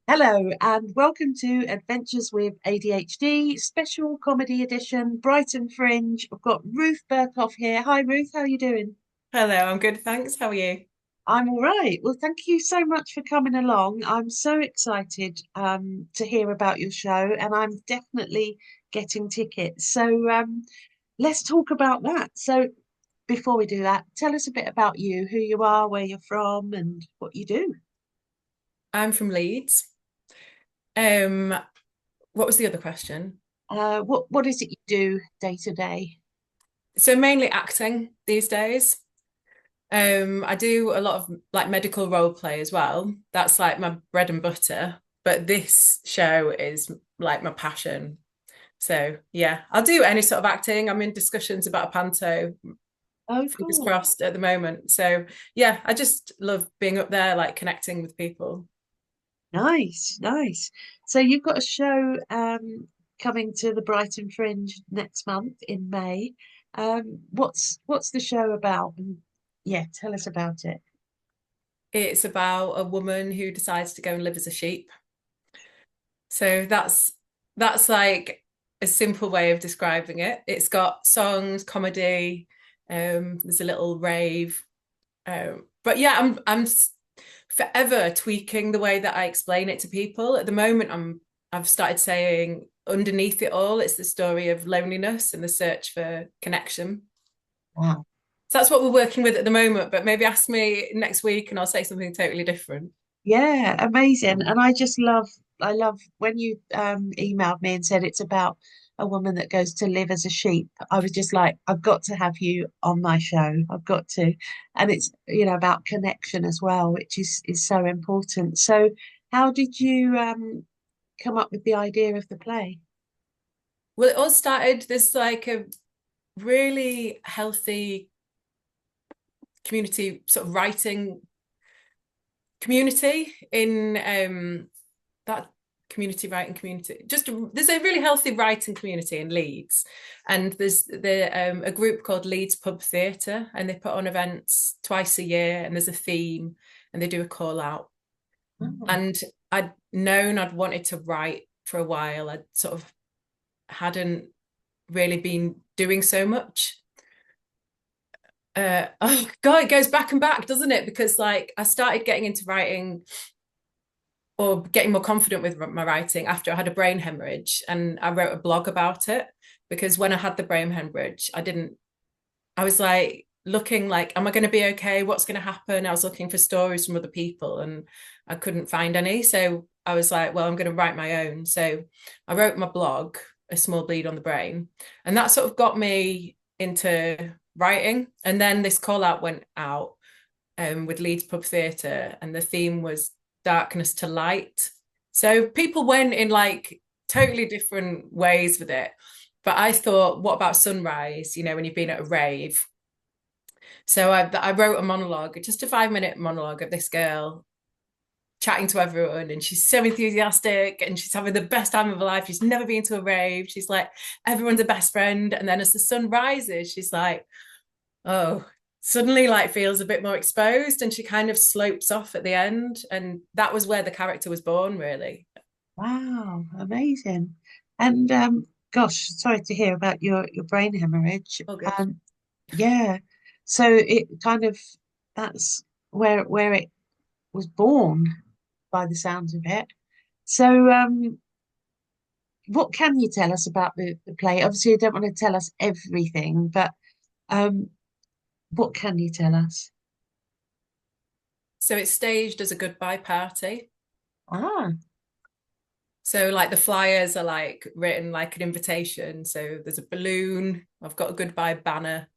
Hello and welcome to Adventures with ADHD special comedy edition, Brighton Fringe. I've got Ruth Berkoff here. Hi Ruth, how are you doing? Hello, I'm good, thanks. How are you? I'm all right. Well, thank you so much for coming along. I'm so excited to hear about your show, and I'm definitely getting tickets. So let's talk about that. So before we do that, tell us a bit about you, who you are, where you're from, and what you do. I'm from Leeds. Um, what was the other question? What is it you do day to day? So mainly acting these days. I do a lot of like medical role play as well. That's like my bread and butter. But this show is like my passion. So yeah, I'll do any sort of acting. I'm in discussions about a panto, Oh, fingers cool. crossed at the moment. So yeah, I just love being up there, like connecting with people. Nice, nice. So you've got a show coming to the Brighton Fringe next month in May. What's the show about? And yeah, tell us about it. It's about a woman who decides to go and live as a sheep. So that's like a simple way of describing it. It's got songs, comedy, there's a little rave. But yeah, I'm forever tweaking the way that I explain it to people. At the moment, I've started saying underneath it all, it's the story of loneliness and the search for connection. Wow. So that's what we're working with at the moment, but maybe ask me next week and I'll say something totally different. Yeah, amazing. And I love when you emailed me and said it's about a woman that goes to live as a sheep. I was just like, I've got to have you on my show. I've got to. And it's, about connection as well, which is so important. So how did you come up with the idea of the play? Well, it all started, there's like a really healthy community sort of writing community in that community writing community. Just there's a really healthy writing community in Leeds, and there's a group called Leeds Pub Theatre, and they put on events twice a year, and there's a theme, and they do a call out. Oh, And I'd known I'd wanted to write for a while. I sort of hadn't really been doing so much. Oh God, it goes back and back, doesn't it? Because like I started getting into writing or getting more confident with my writing after I had a brain hemorrhage, and I wrote a blog about it because when I had the brain hemorrhage, I was like looking like, am I going to be okay? What's going to happen? I was looking for stories from other people and I couldn't find any. So I was like, well, I'm going to write my own. So I wrote my blog, A Small Bleed on the Brain, and that sort of got me into writing. And then this call out went out with Leeds Pub Theatre, and the theme was darkness to light. So people went in like totally different ways with it. But I thought, what about sunrise? When you've been at a rave. So I wrote a monologue, just a 5 minute monologue of this girl chatting to everyone, and she's so enthusiastic and she's having the best time of her life. She's never been to a rave. She's like, everyone's a best friend. And then as the sun rises, she's like, oh, suddenly like feels a bit more exposed, and she kind of slopes off at the end. And that was where the character was born, really. wow, amazing. And gosh, sorry to hear about your brain hemorrhage. Oh, good. Yeah. So it kind of that's where it was born by the sounds of it. So what can you tell us about the play? Obviously, you don't want to tell us everything, but um what can you tell us? So it's staged as a goodbye party. Ah, So like the flyers are like written like an invitation. So there's a balloon. I've got a goodbye banner.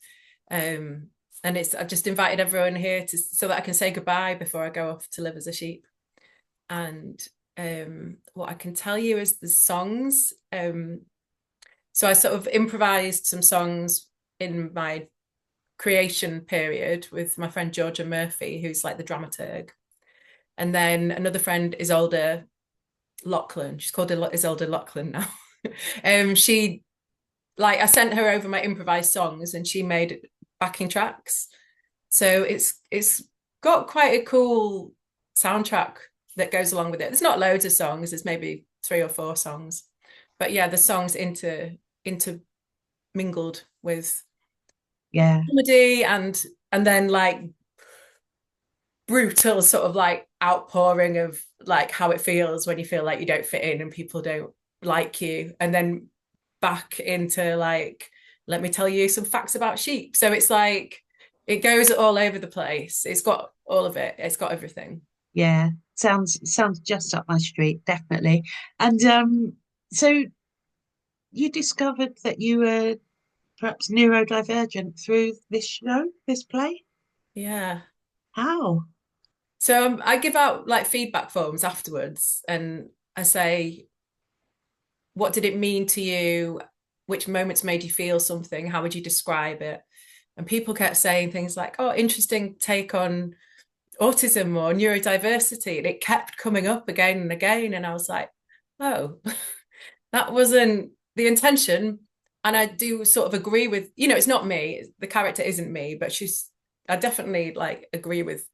Um, and I've just invited everyone here so that I can say goodbye before I go off to live as a sheep. And what I can tell you is the songs. So I sort of improvised some songs in my creation period with my friend Georgia Murphy, who's like the dramaturg. And then another friend, Isolde Lachlan. She's called Isolde Lachlan now. She like I sent her over my improvised songs and she made backing tracks. So it's got quite a cool soundtrack that goes along with it. There's not loads of songs. There's maybe 3 or 4 songs, but yeah, the songs intermingled with Yeah, comedy and then like brutal sort of like outpouring of like how it feels when you feel like you don't fit in and people don't like you, and then back into like, let me tell you some facts about sheep. So it's like it goes all over the place. It's got all of it. It's got everything. yeah. Sounds just up my street, definitely. And so you discovered that you were perhaps neurodivergent through this show, this play? Yeah. How? So I give out like feedback forms afterwards and I say, what did it mean to you? Which moments made you feel something? How would you describe it? And people kept saying things like, oh, interesting take on autism or neurodiversity. And it kept coming up again and again. And I was like, oh, that wasn't the intention. And I do sort of agree with, it's not me. The character isn't me, but I definitely like agree with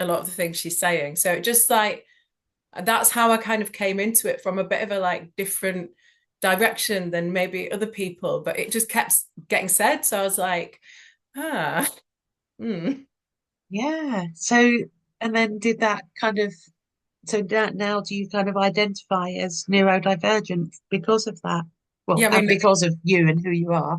a lot of the things she's saying. So it just like, that's how I kind of came into it, from a bit of a like different direction than maybe other people, but it just kept getting said. So I was like, ah, hmm. Yeah. So, and then did that kind of, so now do you kind of identify as neurodivergent because of that? Well, Yeah, I and mean, because of you and who you are.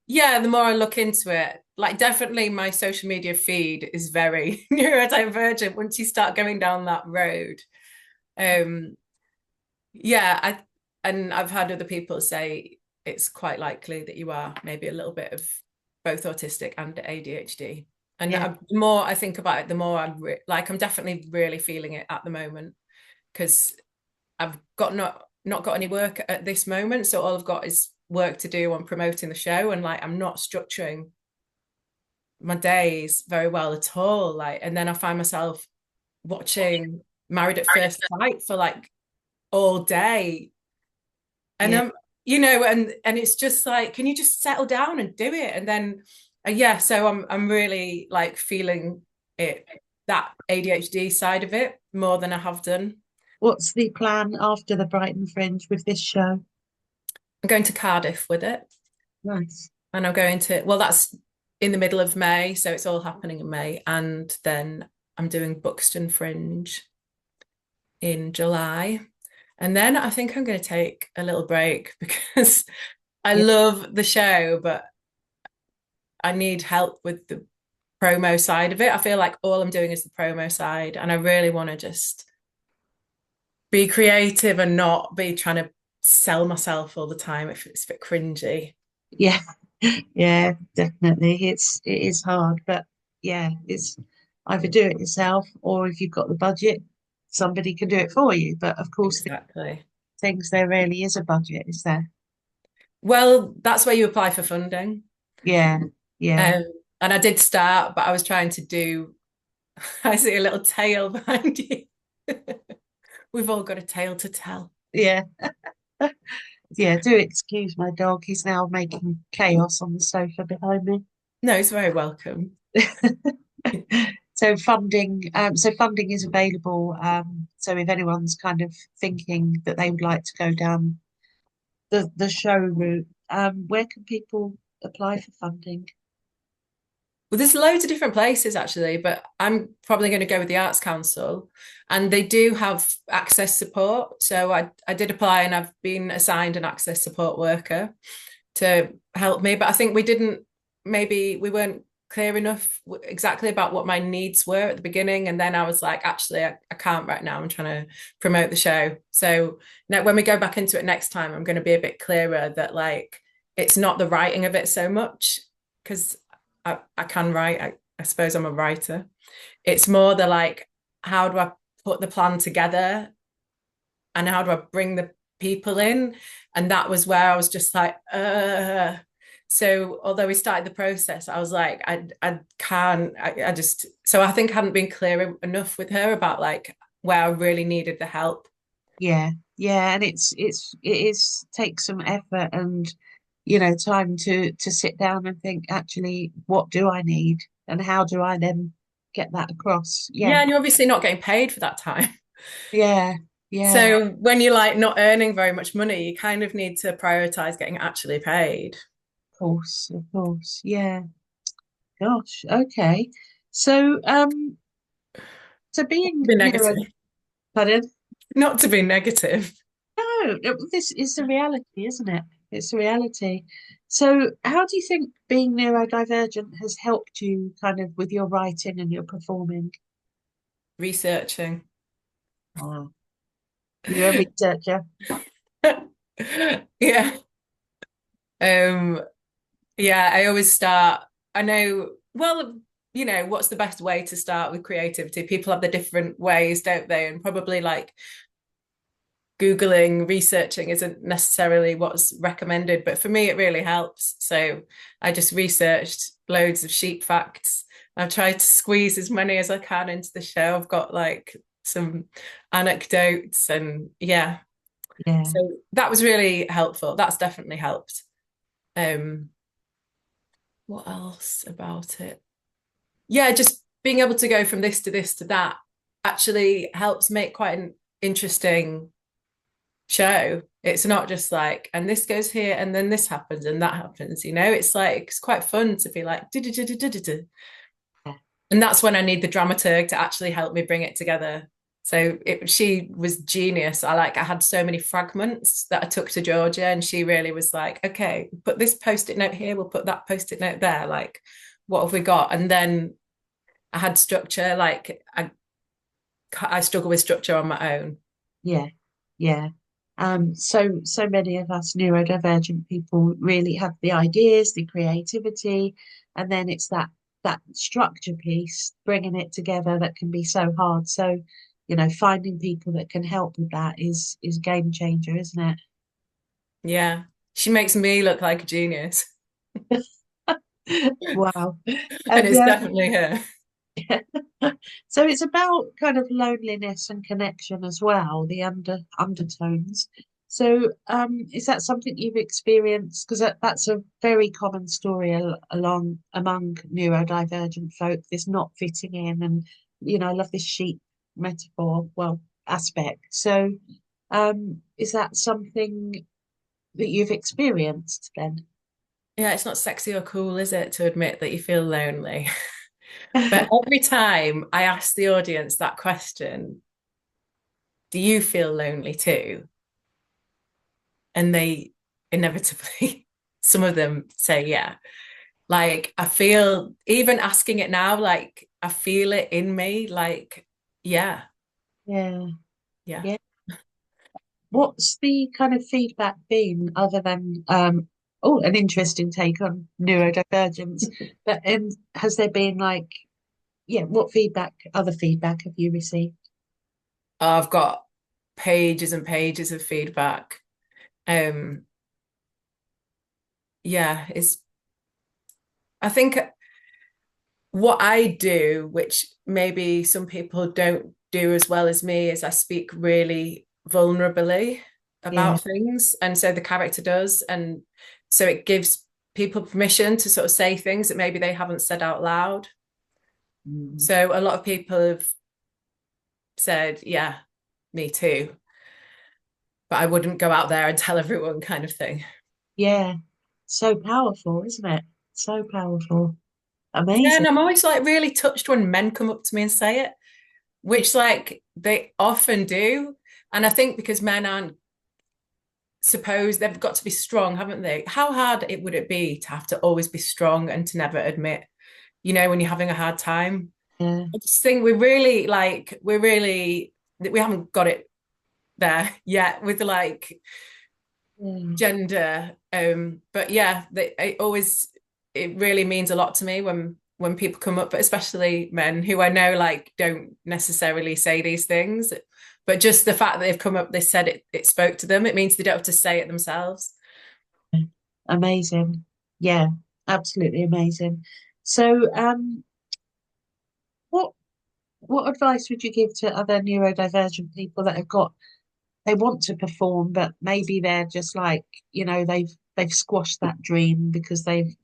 yeah, the more I look into it, like definitely my social media feed is very neurodivergent once you start going down that road. Um, yeah, and I've had other people say it's quite likely that you are maybe a little bit of both autistic and ADHD. And Yeah. the more I think about it, the more I'm definitely really feeling it at the moment, because I've got not got any work at this moment, so all I've got is work to do on promoting the show, and like I'm not structuring my days very well at all. Like, and then I find myself watching Married at First Sight for like all day, and Yeah. and it's just like, can you just settle down and do it? And then yeah, so I'm really like feeling it, that ADHD side of it more than I have done. What's the plan after the Brighton Fringe with this show? I'm going to Cardiff with it, Nice. and I'm going to, well, that's in the middle of May, so it's all happening in May, and then I'm doing Buxton Fringe in July. And then I think I'm going to take a little break because I Yeah. love the show, but I need help with the promo side of it. I feel like all I'm doing is the promo side, and I really want to just be creative and not be trying to sell myself all the time if it's a bit cringy. Yeah. Yeah, definitely. It is hard, but yeah, it's either do it yourself or if you've got the budget, somebody can do it for you. But of course, Exactly. things there really is a budget, is there? Well, that's where you apply for funding. Yeah, yeah, Um, and I did start, but I was trying to do, I see a little tail behind you. We've all got a tale to tell. yeah, yeah. Do excuse my dog. He's now making chaos on the sofa behind me. No, it's very welcome. So funding is available. So if anyone's kind of thinking that they would like to go down the show route, where can people apply for funding? Well, there's loads of different places actually, but I'm probably going to go with the Arts Council, and they do have access support. So I did apply, and I've been assigned an access support worker to help me. But I think maybe we weren't clear enough exactly about what my needs were at the beginning. And then I was like, actually, I can't right now. I'm trying to promote the show. So now when we go back into it next time, I'm going to be a bit clearer that like it's not the writing of it so much, because I can write. I suppose I'm a writer. It's more the like, how do I put the plan together and how do I bring the people in? And that was where I was just like, So although we started the process, I was like, I can't, I just, so I think I hadn't been clear enough with her about like where I really needed the help. Yeah, yeah, and it is takes some effort and time to sit down and think, actually, what do I need and how do I then get that across? Yeah, Yeah, and you're obviously not getting paid for that time. Yeah, yeah, So when you're like not earning very much money, you kind of need to prioritize getting actually paid. of course. Yeah. Gosh, okay. So, so being Be neuro, negative. pardon? Not to be negative. No, this is the reality, isn't it? It's the reality. So, how do you think being neurodivergent has helped you kind of with your writing and your performing? Researching. Wow. You're a researcher. Yeah. Um, yeah, I always start, I know, well, what's the best way to start with creativity? People have the different ways, don't they? And probably like Googling, researching isn't necessarily what's recommended, but for me, it really helps. So I just researched loads of sheep facts. I've tried to squeeze as many as I can into the show. I've got like some anecdotes and yeah. Yeah, So that was really helpful. That's definitely helped. Um, what else about it? Yeah, just being able to go from this to this to that actually helps make quite an interesting show. It's not just like, and this goes here, and then this happens, and that happens. It's like it's quite fun to be like, "Du-du-du-du-du-du-du." yeah, And that's when I need the dramaturg to actually help me bring it together. So she was genius. I had so many fragments that I took to Georgia, and she really was like, okay, put this post-it note here, we'll put that post-it note there. Like, what have we got? And then I had structure. Like I struggle with structure on my own. yeah, yeah. So many of us neurodivergent people really have the ideas, the creativity, and then it's that structure piece, bringing it together that can be so hard. So, finding people that can help with that is game changer, isn't Yeah. She makes me look like a genius. it? Wow. And And it's definitely her. so it's about kind of loneliness and connection as well, the undertones. So is that something you've experienced? Because that's a very common story along among neurodivergent folk, this not fitting in, and I love this sheep metaphor, well, aspect. So is that something that you've experienced then? Yeah, it's not sexy or cool, is it, to admit that you feel lonely? But every time I ask the audience that question, do you feel lonely too? And they inevitably, some of them say, yeah. Like, I feel, even asking it now, like, I feel it in me. Like, yeah, Yeah, yeah. yeah. What's the kind of feedback been other than oh, an interesting take on neurodivergence? But has there been like, yeah, what feedback, other feedback have you received? I've got pages and pages of feedback. Um, yeah, I think what I do, which maybe some people don't do as well as me, is I speak really vulnerably Yeah, about things. And so the character does. And so it gives people permission to sort of say things that maybe they haven't said out loud. mm, So a lot of people have said, yeah, me too. But I wouldn't go out there and tell everyone kind of thing. yeah. So powerful, isn't it? So powerful. Yeah, and Amazing. I'm always like really touched when men come up to me and say it, which like they often do. And I think because men aren't supposed, they've got to be strong, haven't they? How hard would it be to have to always be strong and to never admit, when you're having a hard time? Yeah, I just think we haven't got it there yet with like yeah, gender. But yeah, it really means a lot to me when people come up, but especially men who I know like don't necessarily say these things, but just the fact that they've come up, they said it spoke to them. It means they don't have to say it themselves. amazing. Yeah, absolutely amazing. So, what what advice would you give to other neurodivergent people that have got they want to perform, but maybe they're just like, they've squashed that dream because they've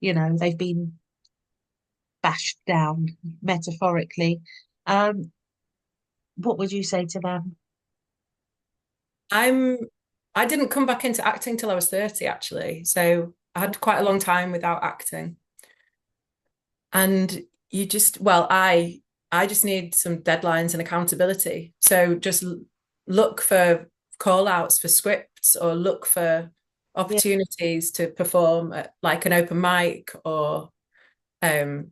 been bashed down metaphorically. Um, what would you say to them? I'm I didn't come back into acting till I was 30 actually. So I had quite a long time without acting. And you just, well, I just need some deadlines and accountability. So just look for call outs for scripts or look for Yeah, opportunities to perform at like an open mic or um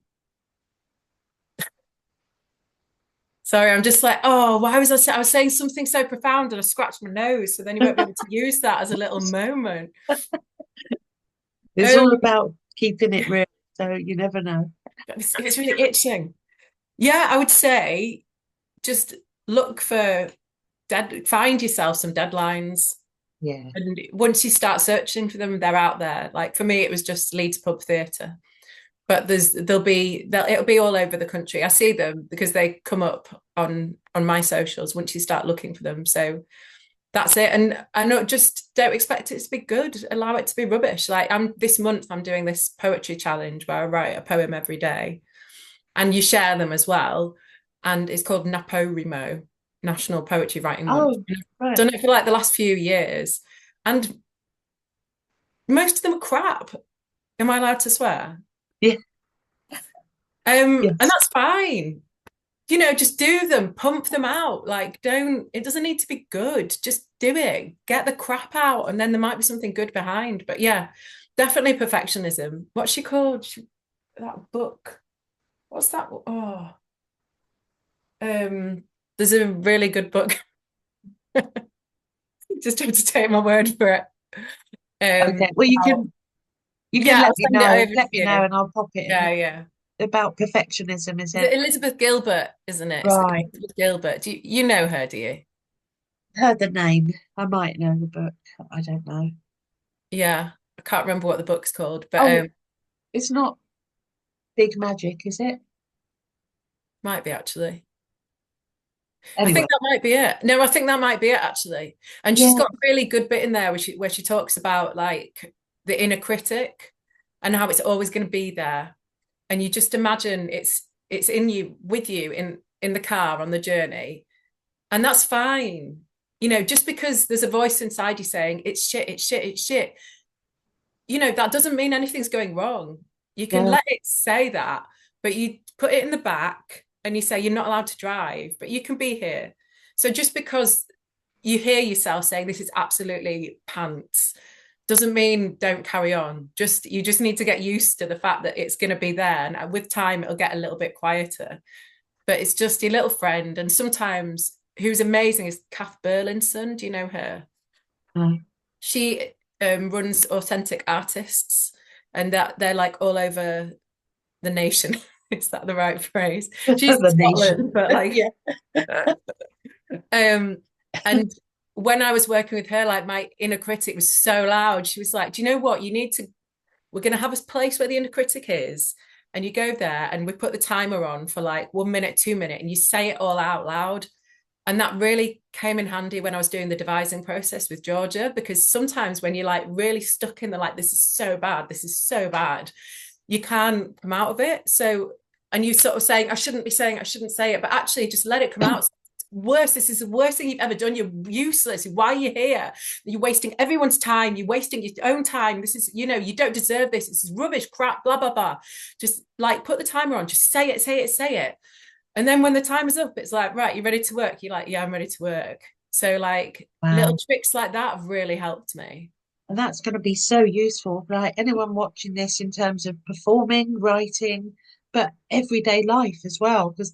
sorry, I'm just like, oh, why was I was saying something so profound and I scratched my nose, so then you won't be able to use that as a little moment. it's all Um, about keeping it real, so you never know. it's really itching. Yeah, I would say just look for find yourself some deadlines. Yeah, And once you start searching for them, they're out there. Like for me, it was just Leeds pub theatre. But it'll be all over the country. I see them because they come up on my socials once you start looking for them. So that's it. And I know just don't expect it to be good. Allow it to be rubbish. Like this month I'm doing this poetry challenge where I write a poem every day and you share them as well. And it's called NaPoWriMo, National Poetry Writing Month. oh, And I've right, done it for like the last few years. And most of them are crap. Am I allowed to swear? yeah, And yes. that's fine. Just do them, pump them out. Like, it doesn't need to be good. Just do it. Get the crap out, and then there might be something good behind. But yeah, definitely perfectionism. What's she called? That book. What's that? Oh, um, there's a really good book. Just have to take my word for it. Okay, well, About, you can yeah, I'll send it over to let me know, you. and I'll pop it in Yeah, yeah. about perfectionism, is Is it? it Elizabeth Gilbert, isn't it? It's Right, Elizabeth Gilbert. You know her, do you? heard the name. I might know the book. I don't know. Yeah, I can't remember what the book's called, but Oh, it's not Big Magic, is it? might be actually. I Anyway, think that might be it. No, I think that might be it actually. And she's yeah, got a really good bit in there where she talks about like the inner critic and how it's always going to be there. And you just imagine it's in you with you in the car on the journey. And that's fine. Just because there's a voice inside you saying it's shit, it's shit, it's shit, that doesn't mean anything's going wrong. You can no, let it say that, but you put it in the back and you say you're not allowed to drive, but you can be here. So just because you hear yourself saying this is absolutely pants doesn't mean don't carry on. You just need to get used to the fact that it's going to be there, and with time it'll get a little bit quieter. But it's just your little friend, and sometimes who's amazing is Kath Burlinson. Do you know her? no. She runs Authentic Artists, and that they're like all over the nation. Is that the right phrase? She's in The nation. Scotland, but like, Yeah. um, and when I was working with her, like my inner critic was so loud. She was like, "Do you know what? We're going to have a place where the inner critic is." And you go there and we put the timer on for like 1 minute, 2 minute, and you say it all out loud. And that really came in handy when I was doing the devising process with Georgia, because sometimes when you're like really stuck in the like, this is so bad, you can't come out of it. So, and you sort of saying, I shouldn't say it, but actually just let it come out. Worse, this is the worst thing you've ever done. You're useless. Why are you here? You're wasting everyone's time. You're wasting your own time. This is, you don't deserve this. This is rubbish, crap, blah, blah, blah. Just like put the timer on. Just say it, say it, say it. And then when the time is up, it's like, right, you ready to work? You're like, yeah, I'm ready to work. So like little Wow. tricks like that have really helped me. And that's going to be so useful, like anyone watching this in terms of performing, writing, but everyday life as well. Because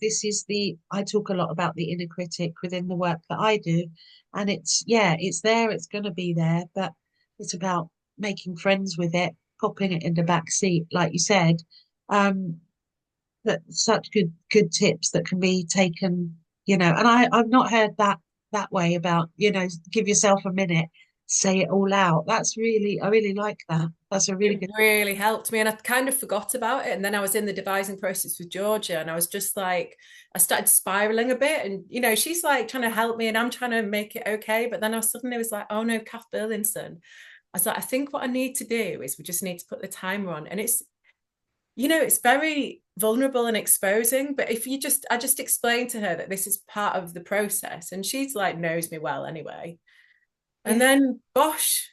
I talk a lot about the inner critic within the work that I do. And it's there, it's going to be there, but it's about making friends with it, popping it in the back seat, like you said. Um, that such good tips that can be taken, and I've not heard that way about, give yourself a minute, say it all out. I really like that. That's a really It good. really helped me. And I kind of forgot about it. And then I was in the devising process with Georgia and I was just like, I started spiraling a bit. And, she's like trying to help me and I'm trying to make it okay. But then I suddenly was like, oh no, Kath Burlinson. I was like, I think what I need to do is we just need to put the timer on. And it's very vulnerable and exposing. But if you just, I just explained to her that this is part of the process, and she's like knows me well anyway. And Yeah, then bosh,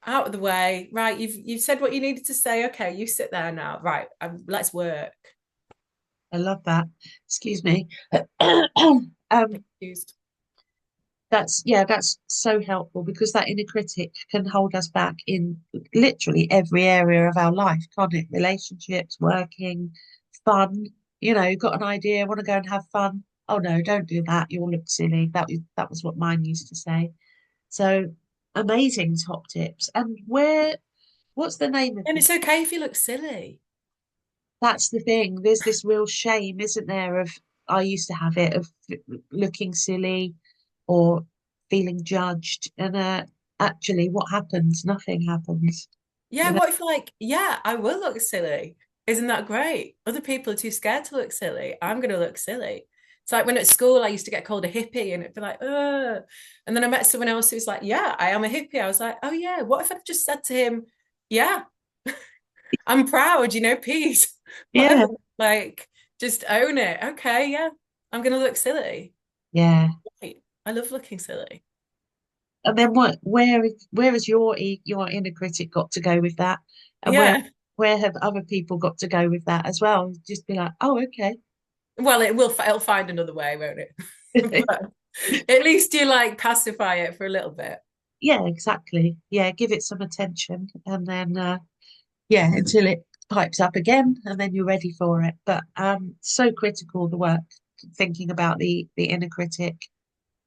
out of the way. Right, you've said what you needed to say. Okay, you sit there now. Right, let's work. I love that. Excuse me. Excused. That's yeah, that's so helpful because that inner critic can hold us back in literally every area of our life, can't it? Relationships, working, fun. You know, got an idea, want to go and have fun. Oh no, don't do that. You'll look silly. That was what mine used to say. So amazing top tips. And what's the name of And the it's okay if you look silly. that's the thing. There's this real shame, isn't there, of I used to have it of looking silly or feeling judged. And actually, what happens? Nothing happens. Yeah, You know? what if like, yeah, I will look silly. Isn't that great? Other people are too scared to look silly. I'm going to look silly. It's like when at school I used to get called a hippie and it'd be like, ugh. And then I met someone else who's like, yeah, I am a hippie. I was like, oh yeah, what if I just said to him, yeah, I'm proud, peace, whatever. Yeah, Like, just own it. Okay, yeah, I'm going to look silly. yeah. Right. I love looking silly. And then what? Where has your inner critic got to go with that? And Yeah. where have other people got to go with that as well? Just be like, oh, okay. Well, it'll find another way, won't it? But at least you like pacify it for a little bit. Yeah, exactly. Yeah, give it some attention, and then yeah, until it pipes up again, and then you're ready for it. But so critical the work, thinking about the inner critic,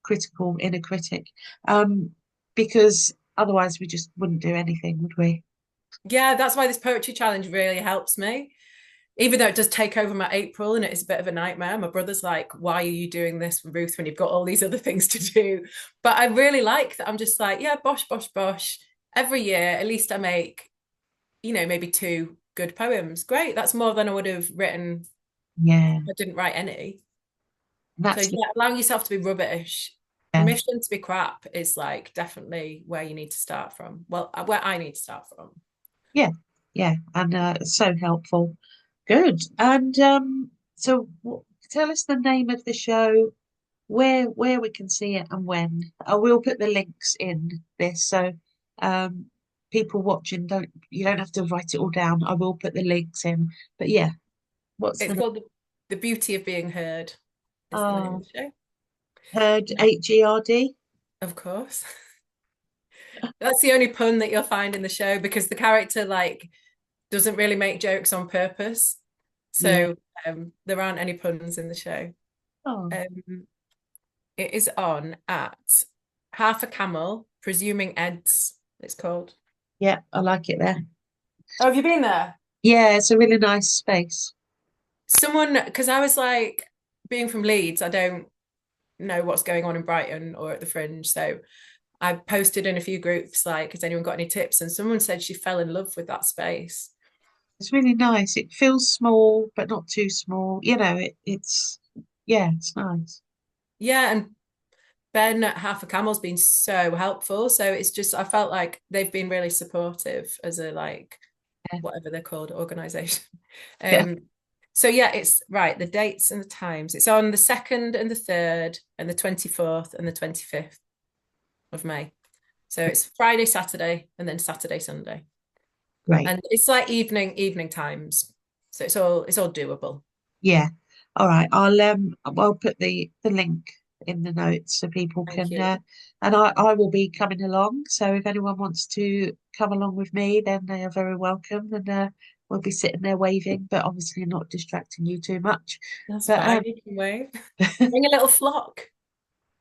critical inner critic, um, because otherwise we just wouldn't do anything, would we? Yeah, that's why this poetry challenge really helps me. Even though it does take over my April and it is a bit of a nightmare. My brother's like, why are you doing this, Ruth, when you've got all these other things to do? But I really like that I'm just like, yeah, bosh, bosh, bosh. Every year, at least I make, maybe two good poems. Great. That's more than I would have written Yeah, if I didn't write any. So that's yeah, allowing yourself to be rubbish, yeah, permission to be crap is like definitely where you need to start from. Well, where I need to start from. yeah, yeah, and so helpful. Good. And so tell us the name of the show, where we can see it, and when. I will put the links in this, so um, people watching don't you don't have to write it all down. I will put the links in. But yeah, what's It's the called The Beauty of Being Heard is the name of oh the show. Herd HERD? Of course. That's the only pun that you'll find in the show because the character like doesn't really make jokes on purpose. Yeah. So there aren't any puns in the show. Oh Um, it is on at Half a Camel, Presuming Eds, it's called. yeah, I like it there. Oh, have you been there? Yeah, it's a really nice space. Someone, because I was like, being from Leeds, I don't know what's going on in Brighton or at the Fringe. So I posted in a few groups, like, has anyone got any tips? And someone said she fell in love with that space. It's really nice. It feels small, but not too small. It's yeah, it's nice. Yeah, and Ben at Half a Camel's been so helpful. So it's just I felt like they've been really supportive as a like Yeah, whatever they're called organization. yeah, Um so yeah, it's right, the dates and the times. It's on the 2nd and the 3rd and the 24th and the 25th of May. So it's Friday, Saturday, and then Saturday, Sunday. great. And it's like evening times. So it's all doable. Yeah. All right. I'll put the link in the notes so people Thank can you. and I will be coming along. So if anyone wants to come along with me, then they are very welcome and we'll be sitting there waving, but obviously not distracting you too much. That's But fine. You can wave. Bring a little flock.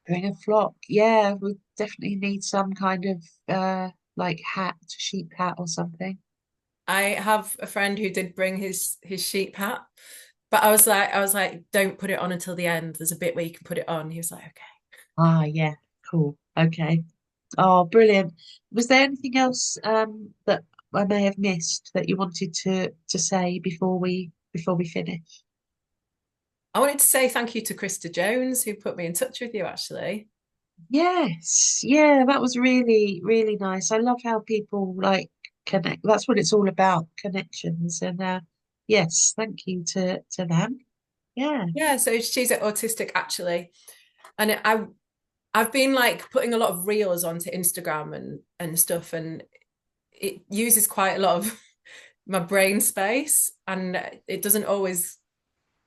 bring a flock. Yeah, we definitely need some kind of like hat, sheep hat or something. I have a friend who did bring his sheep hat, but I was like, don't put it on until the end. There's a bit where you can put it on. He was like, okay. Ah, yeah, cool. Okay. Oh, brilliant. Was there anything else that I may have missed that you wanted to say before we finish? I wanted to say thank you to Krista Jones who put me in touch with you actually. Yes, yeah, that was really, really nice. I love how people like connect. That's what it's all about, connections. And Yes, thank you to them. Yeah, Yeah, so she's autistic actually. And I've been like putting a lot of reels onto Instagram and stuff, and it uses quite a lot of my brain space, and it doesn't always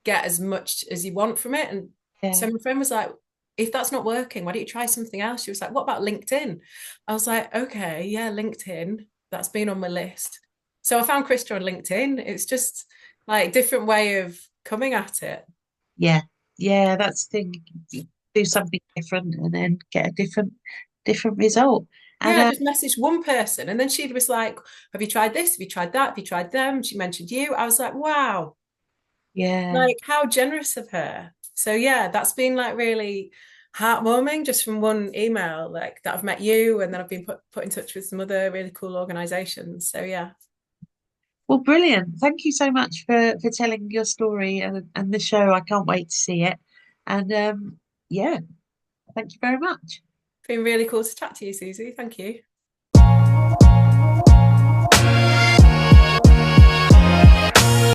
get as much as you want from it. And so yeah, my friend was like, if that's not working, why don't you try something else? She was like, what about LinkedIn? I was like, okay, yeah, LinkedIn. That's been on my list. So I found Krista on LinkedIn. It's just like different way of coming at it. yeah, yeah. That's the thing. You do something different and then get a different result. And Yeah, I just messaged one person and then she was like, have you tried this? Have you tried that? Have you tried them? She mentioned you. I was like, wow, yeah, like how generous of her. So yeah, that's been like really heartwarming just from one email, like that I've met you and then I've been put in touch with some other really cool organizations. So yeah, well, brilliant. Thank you so much for telling your story and the show. I can't wait to see it. And yeah, thank you very much. been really cool to chat to you, Susie. Thank you.